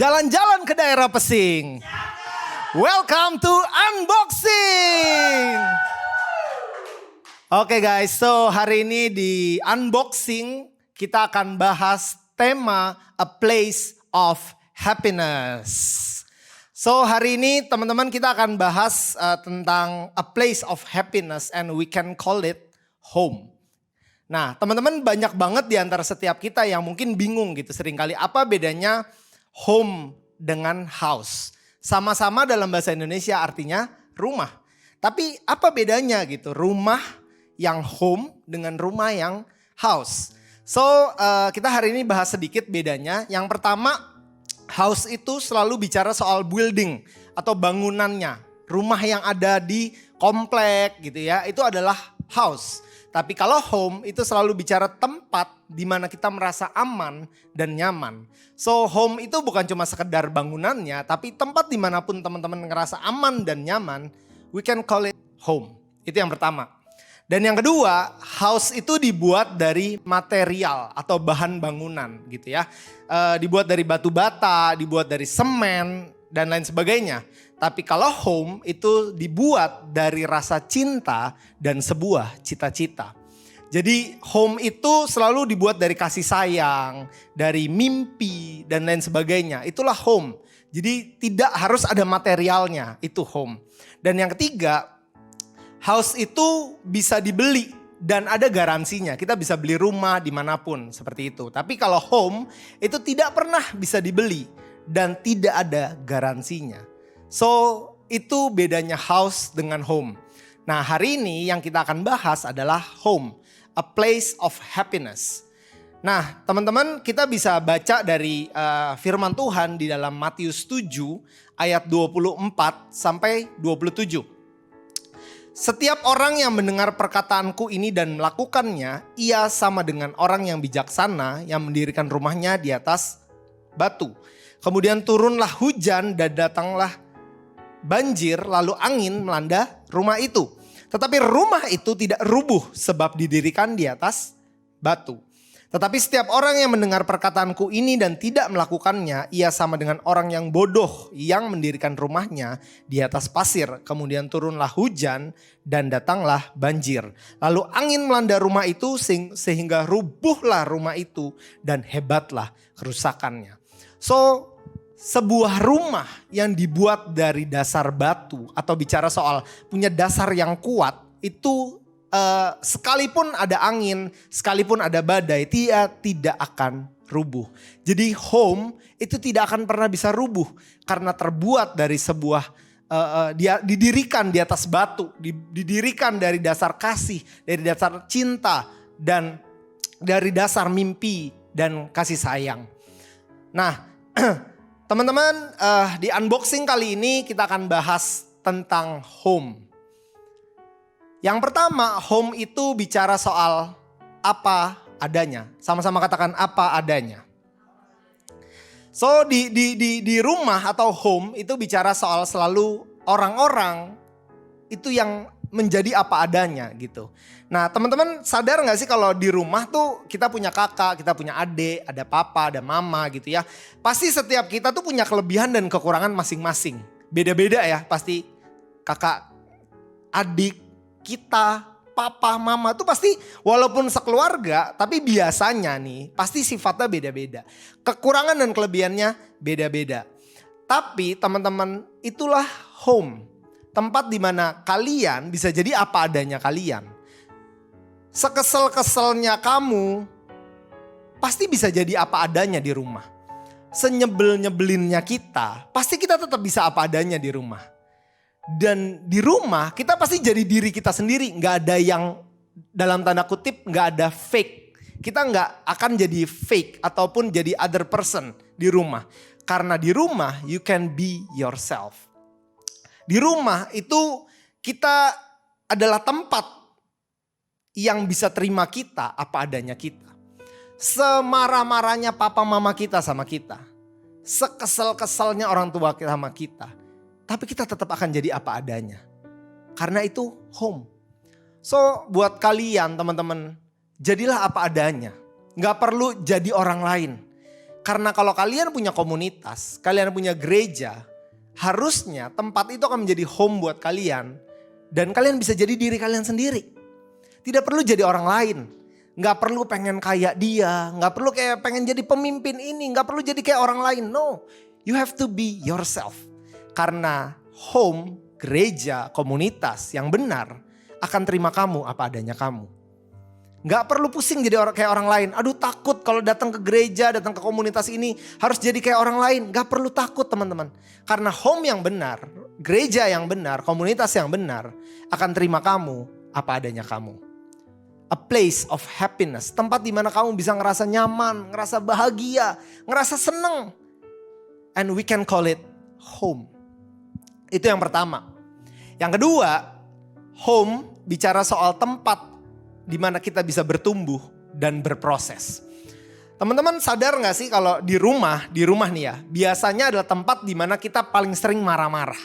Jalan-jalan ke daerah Pesing. Welcome to unboxing. Oke guys, so hari ini di unboxing kita akan bahas tema A Place of Happiness. So hari ini teman-teman kita akan bahas tentang A Place of Happiness and we can call it home. Nah teman-teman banyak banget di antara setiap kita yang mungkin bingung gitu seringkali apa bedanya home dengan house. Sama-sama dalam bahasa Indonesia artinya rumah. Tapi apa bedanya gitu rumah yang home dengan rumah yang house. So kita hari ini bahas sedikit bedanya. Yang pertama house itu selalu bicara soal building atau bangunannya. Rumah yang ada di komplek gitu ya itu adalah house. Tapi kalau home itu selalu bicara tempat di mana kita merasa aman dan nyaman. So home itu bukan cuma sekedar bangunannya, tapi tempat dimanapun teman-teman ngerasa aman dan nyaman, we can call it home. Itu yang pertama. Dan yang kedua, house itu dibuat dari material atau bahan bangunan gitu ya. Dibuat dari batu bata, dibuat dari semen dan lain sebagainya. Tapi kalau home itu dibuat dari rasa cinta dan sebuah cita-cita. Jadi home itu selalu dibuat dari kasih sayang, dari mimpi dan lain sebagainya. Itulah home. Jadi tidak harus ada materialnya, itu home. Dan yang ketiga, house itu bisa dibeli dan ada garansinya. Kita bisa beli rumah dimanapun seperti itu. Tapi kalau home itu tidak pernah bisa dibeli dan tidak ada garansinya. So itu bedanya house dengan home. Nah hari ini yang kita akan bahas adalah home. A place of happiness. Nah teman-teman kita bisa baca dari firman Tuhan di dalam Matius 7 ayat 24 sampai 27. Setiap orang yang mendengar perkataanku ini dan melakukannya, ia sama dengan orang yang bijaksana yang mendirikan rumahnya di atas batu. Kemudian turunlah hujan dan datanglah banjir, lalu angin melanda rumah itu. Tetapi rumah itu tidak rubuh sebab didirikan di atas batu. Tetapi setiap orang yang mendengar perkataanku ini dan tidak melakukannya, ia sama dengan orang yang bodoh yang mendirikan rumahnya di atas pasir. Kemudian turunlah hujan dan datanglah banjir. Lalu angin melanda rumah itu sehingga rubuhlah rumah itu dan hebatlah kerusakannya. So sebuah rumah yang dibuat dari dasar batu atau bicara soal punya dasar yang kuat itu sekalipun ada angin, sekalipun ada badai, dia tidak akan rubuh. Jadi home itu tidak akan pernah bisa rubuh karena terbuat dari sebuah dia didirikan di atas batu, didirikan dari dasar kasih, dari dasar cinta dan dari dasar mimpi dan kasih sayang. Nah, teman-teman di unboxing kali ini kita akan bahas tentang home. Yang pertama, home itu bicara soal apa adanya. Sama-sama katakan apa adanya. So di rumah atau home itu bicara soal selalu orang-orang itu yang menjadi apa adanya gitu. Nah teman-teman sadar gak sih kalau di rumah tuh kita punya kakak, kita punya adik, ada papa, ada mama gitu ya. Pasti setiap kita tuh punya kelebihan dan kekurangan masing-masing. Beda-beda ya pasti kakak, adik, kita, papa, mama tuh pasti walaupun sekeluarga tapi biasanya nih pasti sifatnya beda-beda. Kekurangan dan kelebihannya beda-beda. Tapi teman-teman itulah home. Tempat di mana kalian bisa jadi apa adanya kalian. Sekesel-keselnya kamu pasti bisa jadi apa adanya di rumah. Senyebel-nyebelinnya kita pasti kita tetap bisa apa adanya di rumah. Dan di rumah kita pasti jadi diri kita sendiri. Gak ada yang dalam tanda kutip gak ada fake. Kita gak akan jadi fake ataupun jadi other person di rumah. Karena di rumah you can be yourself. Di rumah itu kita adalah tempat yang bisa terima kita apa adanya kita. Semarah-marahnya papa mama kita sama kita. Sekesel-keselnya orang tua kita sama kita. Tapi kita tetap akan jadi apa adanya. Karena itu home. So buat kalian teman-teman, jadilah apa adanya. Gak perlu jadi orang lain. Karena kalau kalian punya komunitas, kalian punya gereja, harusnya tempat itu akan menjadi home buat kalian. Dan kalian bisa jadi diri kalian sendiri. Tidak perlu jadi orang lain. Gak perlu pengen kayak dia, gak perlu kayak pengen jadi pemimpin ini, gak perlu jadi kayak orang lain. No, you have to be yourself. Karena home, gereja, komunitas yang benar akan terima kamu apa adanya kamu. Gak perlu pusing jadi kayak orang lain. Aduh takut kalau datang ke gereja, datang ke komunitas ini harus jadi kayak orang lain. Gak perlu takut teman-teman. Karena home yang benar, gereja yang benar, komunitas yang benar akan terima kamu apa adanya kamu. A place of happiness. Tempat di mana kamu bisa ngerasa nyaman, ngerasa bahagia, ngerasa seneng. And we can call it home. Itu yang pertama. Yang kedua, home bicara soal tempat di mana kita bisa bertumbuh dan berproses. Teman-teman sadar gak sih kalau di rumah nih ya, biasanya adalah tempat di mana kita paling sering marah-marah.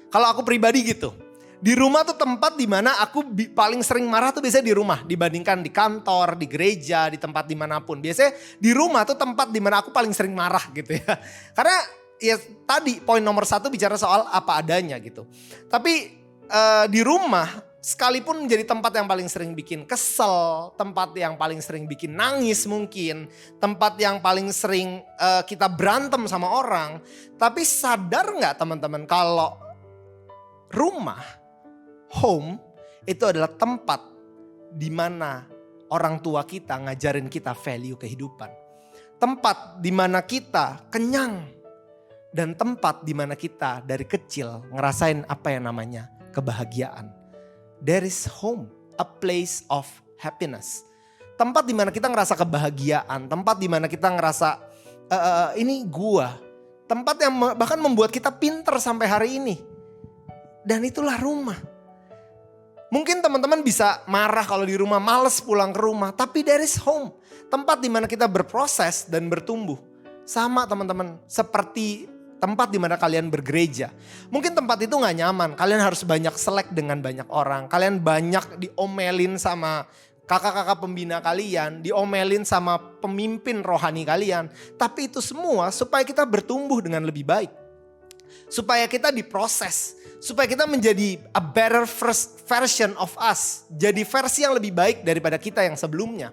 Kalau aku pribadi gitu, di rumah tuh tempat di mana aku paling sering marah tuh biasanya di rumah. Dibandingkan di kantor, di gereja, di tempat dimanapun. Biasanya di rumah tuh tempat di mana aku paling sering marah gitu ya. Karena ya tadi poin nomor 1 bicara soal apa adanya gitu. Tapi di rumah sekalipun menjadi tempat yang paling sering bikin kesel, tempat yang paling sering bikin nangis mungkin, tempat yang paling sering kita berantem sama orang. Tapi sadar gak teman-teman kalau rumah, home itu adalah tempat di mana orang tua kita ngajarin kita value kehidupan. Tempat di mana kita kenyang dan tempat di mana kita dari kecil ngerasain apa yang namanya kebahagiaan. There is home, a place of happiness. Tempat di mana kita ngerasa kebahagiaan, tempat di mana kita ngerasa ini gua. Tempat yang bahkan membuat kita pinter sampai hari ini. Dan itulah rumah. Mungkin teman-teman bisa marah kalau di rumah, males pulang ke rumah. Tapi there is home. Tempat di mana kita berproses dan bertumbuh. Sama teman-teman, seperti tempat di mana kalian bergereja. Mungkin tempat itu gak nyaman. Kalian harus banyak selek dengan banyak orang. Kalian banyak diomelin sama kakak-kakak pembina kalian. Diomelin sama pemimpin rohani kalian. Tapi itu semua supaya kita bertumbuh dengan lebih baik. Supaya kita diproses. Supaya kita menjadi a better first version of us. Jadi versi yang lebih baik daripada kita yang sebelumnya.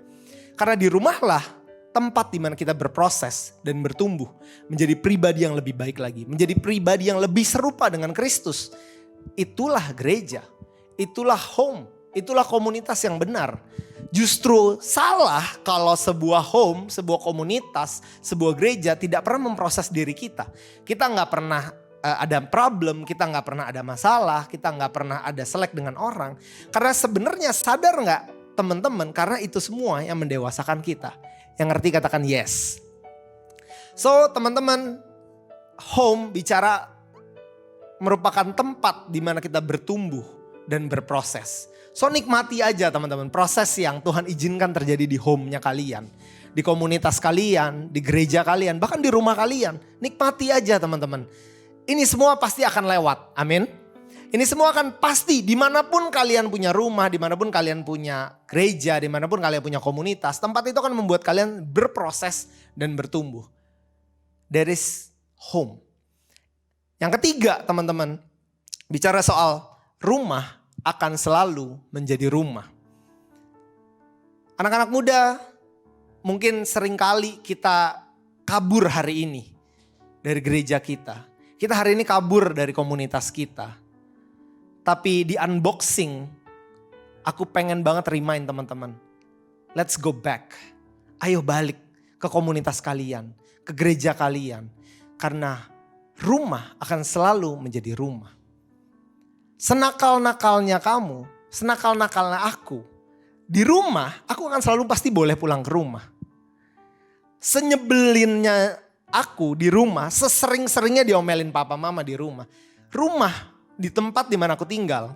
Karena di rumahlah tempat di mana kita berproses dan bertumbuh. Menjadi pribadi yang lebih baik lagi. Menjadi pribadi yang lebih serupa dengan Kristus. Itulah gereja. Itulah home. Itulah komunitas yang benar. Justru salah kalau sebuah home, sebuah komunitas, sebuah gereja tidak pernah memproses diri kita. Kita gak pernah ada problem, kita gak pernah ada masalah, kita gak pernah ada selek dengan orang. Karena sebenarnya sadar gak teman-teman, karena itu semua yang mendewasakan kita. Yang ngerti katakan yes. So teman-teman, home bicara merupakan tempat di mana kita bertumbuh dan berproses. So nikmati aja teman-teman proses yang Tuhan izinkan terjadi di home-nya kalian. Di komunitas kalian, di gereja kalian, bahkan di rumah kalian. Nikmati aja teman-teman. Ini semua pasti akan lewat, amin. Ini semua akan pasti dimanapun kalian punya rumah, dimanapun kalian punya gereja, dimanapun kalian punya komunitas. Tempat itu akan membuat kalian berproses dan bertumbuh. There is home. Yang ketiga teman-teman, bicara soal rumah akan selalu menjadi rumah. Anak-anak muda, mungkin seringkali kita kabur hari ini dari gereja kita. Kita hari ini kabur dari komunitas kita. Tapi di unboxing, aku pengen banget remind teman-teman. Let's go back. Ayo balik ke komunitas kalian, ke gereja kalian. Karena rumah akan selalu menjadi rumah. Senakal-nakalnya kamu, senakal-nakalnya aku. Di rumah, aku akan selalu pasti boleh pulang ke rumah. Senyebelinnya aku di rumah, sesering-seringnya diomelin papa mama di rumah. Rumah di tempat di mana aku tinggal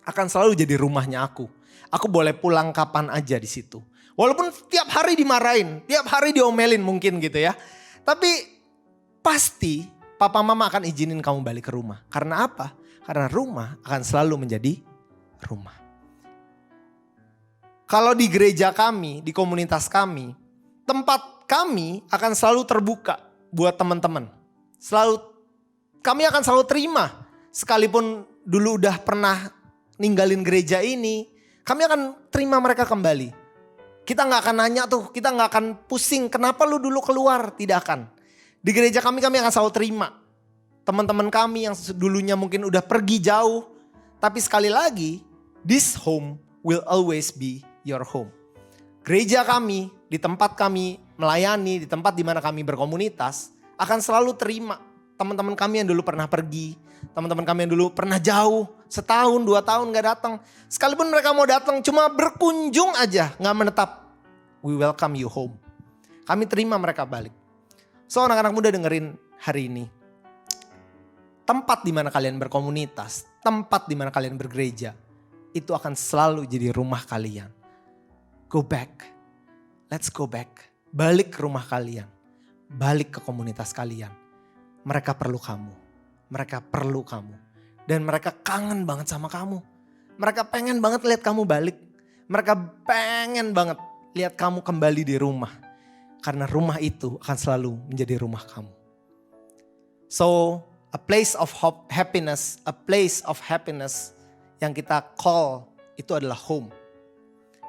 akan selalu jadi rumahnya aku. Aku boleh pulang kapan aja di situ. Walaupun tiap hari dimarahin, tiap hari diomelin mungkin gitu ya. Tapi pasti papa mama akan izinin kamu balik ke rumah. Karena apa? Karena rumah akan selalu menjadi rumah. Kalau di gereja kami, di komunitas kami, tempat kami akan selalu terbuka buat teman-teman. Kami akan selalu terima. Sekalipun dulu udah pernah ninggalin gereja ini, kami akan terima mereka kembali. Kita gak akan nanya tuh, kita gak akan pusing kenapa lu dulu keluar, tidak akan. Di gereja kami akan selalu terima. Teman-teman kami yang dulunya mungkin udah pergi jauh, tapi sekali lagi, this home will always be your home. Gereja kami, di tempat kami melayani, di tempat dimana kami berkomunitas, akan selalu terima teman-teman kami yang dulu pernah pergi, teman-teman kami yang dulu pernah jauh, setahun, 2 tahun gak datang. Sekalipun mereka mau datang cuma berkunjung aja, gak menetap. We welcome you home. Kami terima mereka balik. So anak-anak muda dengerin hari ini. Tempat dimana kalian berkomunitas, tempat dimana kalian bergereja, itu akan selalu jadi rumah kalian. Go back. Let's go back. Balik ke rumah kalian. Balik ke komunitas kalian. Mereka perlu kamu. Mereka perlu kamu. Dan mereka kangen banget sama kamu. Mereka pengen banget lihat kamu balik. Mereka pengen banget lihat kamu kembali di rumah. Karena rumah itu akan selalu menjadi rumah kamu. So, a place of happiness, a place of happiness yang kita call itu adalah home.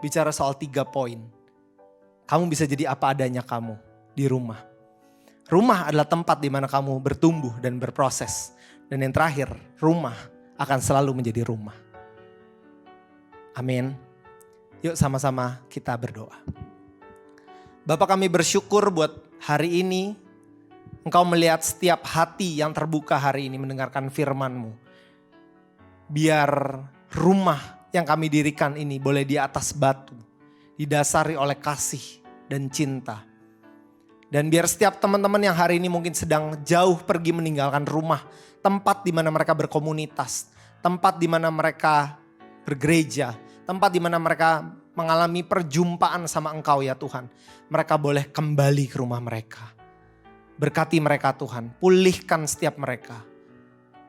Bicara soal 3 poin. Kamu bisa jadi apa adanya kamu di rumah. Rumah adalah tempat di mana kamu bertumbuh dan berproses. Dan yang terakhir, rumah akan selalu menjadi rumah. Amin. Yuk sama-sama kita berdoa. Bapak, kami bersyukur buat hari ini. Engkau melihat setiap hati yang terbuka hari ini mendengarkan firman-Mu. Biar rumah yang kami dirikan ini boleh di atas batu. Didasari oleh kasih dan cinta. Dan biar setiap teman-teman yang hari ini mungkin sedang jauh pergi meninggalkan rumah. Tempat di mana mereka berkomunitas. Tempat di mana mereka bergereja. Tempat di mana mereka mengalami perjumpaan sama Engkau ya Tuhan. Mereka boleh kembali ke rumah mereka. Berkati mereka Tuhan. Pulihkan setiap mereka.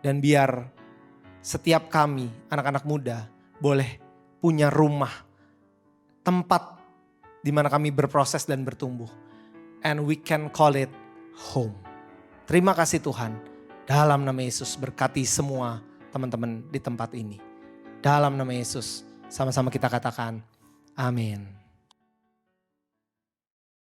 Dan biar setiap kami anak-anak muda boleh punya rumah. Tempat di mana kami berproses dan bertumbuh. And we can call it home. Terima kasih Tuhan. Dalam nama Yesus berkati semua teman-teman di tempat ini. Dalam nama Yesus sama-sama kita katakan amin.